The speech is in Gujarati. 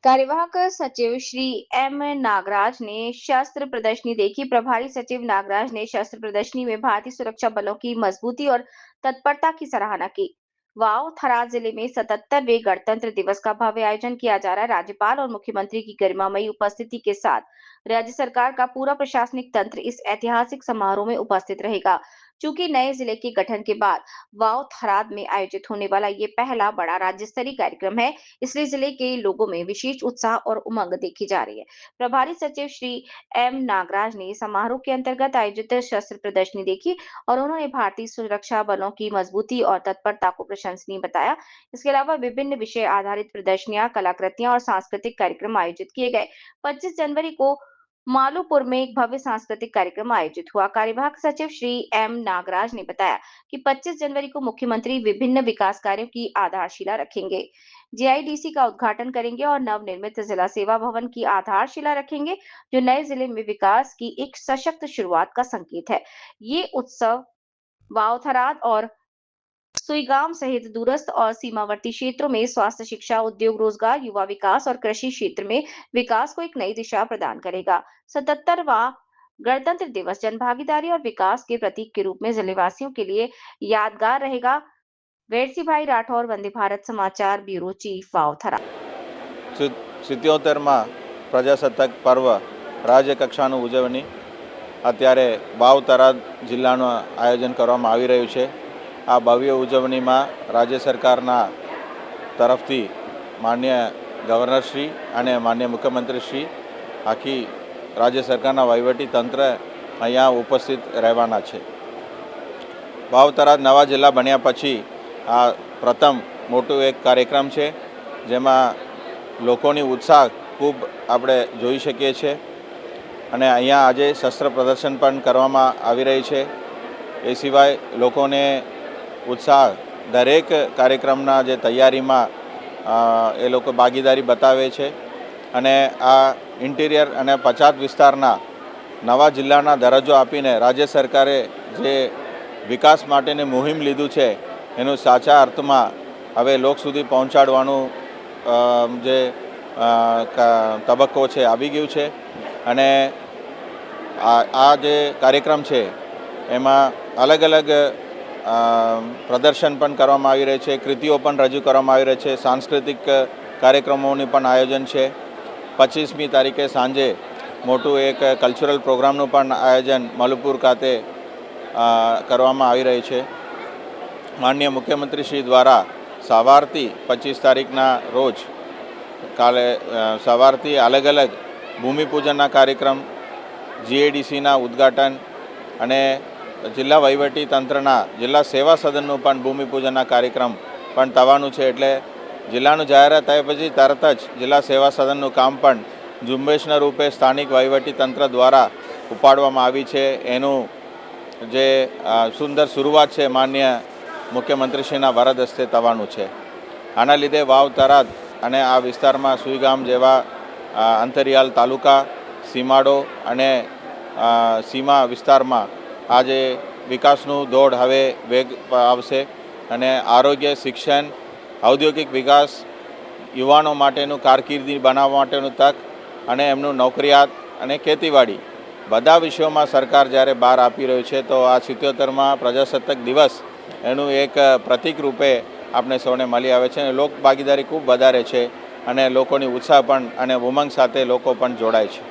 कार्यवाहक सचिव श्री एम नागराज ने शस्त्र प्रदर्शनी देखी। प्रभारी सचिव नागराज ने शस्त्र प्रदर्शनी में भारतीय सुरक्षा बलों की मजबूती और तत्परता की सराहना की। वाव थराद जिले में 77वें गणतंत्र दिवस का भव्य आयोजन किया जा रहा है। राज्यपाल और मुख्यमंत्री की गरिमामयी उपस्थिति के साथ राज्य सरकार का पूरा प्रशासनिक तंत्र इस ऐतिहासिक समारोह में उपस्थित रहेगा। चूंकि नए जिले के गठन के बाद वाव थराद में आयोजित होने वाला ये पहला बड़ा राज्य स्तरीय कार्यक्रम है, इसलिए जिले के लोगों में विशेष उत्साह और उमंग देखी जा रही है। प्रभारी सचिव श्री एम नागराज ने समारोह के अंतर्गत आयोजित शस्त्र प्रदर्शनी देखी और उन्होंने भारतीय सुरक्षा बलों की मजबूती और तत्परता को प्रशंसनीय बताया। इसके अलावा विभिन्न विषय आधारित प्रदर्शनियां, कलाकृतियां और सांस्कृतिक कार्यक्रम आयोजित किए गए। 25 जनवरी को मालूपुर में एक भव्य सांस्कृतिक कार्यक्रम आयोजित हुआ। कार्यवाहक सचिव श्री एम नागराज ने बताया कि 25 जनवरी को मुख्यमंत्री विभिन्न विकास कार्यों की आधारशिला रखेंगे, जीआईडीसी का उद्घाटन करेंगे और नवनिर्मित जिला सेवा भवन की आधारशिला रखेंगे, जो नए जिले में विकास की एक सशक्त शुरुआत का संकेत है। ये उत्सव वावथराद और सुईगाम सहित दूरस्थ और सीमावर्ती क्षेत्रों में स्वास्थ्य, शिक्षा, उद्योग, रोजगार, युवा विकास और कृषि क्षेत्र में विकास को एक नई दिशा प्रदान करेगा। 77वां गणतंत्र दिवस जनभागीदारी और विकास के प्रतीक के रूप में जिलेवासियों के लिए यादगार रहेगा। वेरसी भाई राठौर, वंदे भारत समाचार ब्यूरो चीफ, वावथरा। 77માં પ્રજાસત્તાક પર્વ રાજ્ય કક્ષાનું ઉજવણી અત્યારે વાવ થરાદ જિલ્લાનું આયોજન કરવામાં આવી રહ્યું છે। આ ભવ્ય ઉજવણીમાં રાજ્ય સરકારના તરફથી માનનીય ગવર્નરશ્રી અને માનનીય મુખ્યમંત્રીશ્રી, આખી રાજ્ય સરકારના વહીવટી તંત્ર અહીંયા ઉપસ્થિત રહેવાના છે। વાવ થરાદ નવા જિલ્લા બન્યા પછી આ પ્રથમ મોટું એક કાર્યક્રમ છે, જેમાં લોકોની ઉત્સાહ ખૂબ આપણે જોઈ શકીએ છીએ અને અહીંયા આજે શસ્ત્ર પ્રદર્શન પણ કરવામાં આવી રહી છે। એ સિવાય લોકોને ઉત્સાહ દરેક કાર્યક્રમના જે તૈયારીમાં એ લોકો ભાગીદારી બતાવે છે અને આ ઇન્ટિરિયર અને પછાત વિસ્તારના નવા જિલ્લાના દરજ્જો આપીને રાજ્ય સરકારે જે વિકાસ માટેની મુહિમ લીધું છે એનું સાચા અર્થમાં હવે લોક સુધી પહોંચાડવાનું જે તબક્કો છે આવી ગયું છે અને આ જે કાર્યક્રમ છે એમાં અલગ અલગ પ્રદર્શન પણ કરવામાં આવી રહી છે, કૃતિઓ પણ રજૂ કરવામાં આવી રહી છે, સાંસ્કૃતિક કાર્યક્રમોની પણ આયોજન છે। 25મી તારીખે સાંજે મોટું એક કલ્ચરલ પ્રોગ્રામનું પણ આયોજન માલુપુર ખાતે કરવામાં આવી રહી છે। માનનીય મુખ્યમંત્રીશ્રી દ્વારા સવારથી 25 તારીખના રોજ કાલે સવારથી અલગ અલગ ભૂમિપૂજનના કાર્યક્રમ, જીએડીસીના ઉદ્ઘાટન અને જિલ્લા વહીવટી તંત્રના જિલ્લા સેવા સદનનું પણ ભૂમિપૂજનના કાર્યક્રમ પણ થવાનું છે। એટલે જિલ્લાનું જાહેરાત થયા પછી તરત જ જિલ્લા સેવા સદનનું કામ પણ ઝુંબેશના રૂપે સ્થાનિક વહીવટી તંત્ર દ્વારા ઉપાડવામાં આવી છે। એનું જે સુંદર શરૂઆત છે માનનીય મુખ્યમંત્રીશ્રીના વરદ હસ્તે થવાનું છે। આના લીધે વાવ થરાદ અને આ વિસ્તારમાં સુઈગામ જેવા અંતરિયાળ તાલુકા, સીમાડો અને સીમા વિસ્તારમાં આજે વિકાસનું દોડ હવે વેગ આવશે અને આરોગ્ય, શિક્ષણ, ઔદ્યોગિક વિકાસ, યુવાનો માટેનું કારકિર્દી બનાવવા માટેનું તક અને એમનું નોકરિયાત અને ખેતીવાડી બધા વિષયોમાં સરકાર જ્યારે બહાર આપી રહ્યું છે, તો આ 77માં પ્રજાસત્તાક દિવસ એનું એક પ્રતીક રૂપે આપણે સૌને મળી આવે છે અને લોક ભાગીદારી ખૂબ વધારે છે અને લોકોની ઉત્સાહ પણ અને ઉમંગ સાથે લોકો પણ જોડાય છે।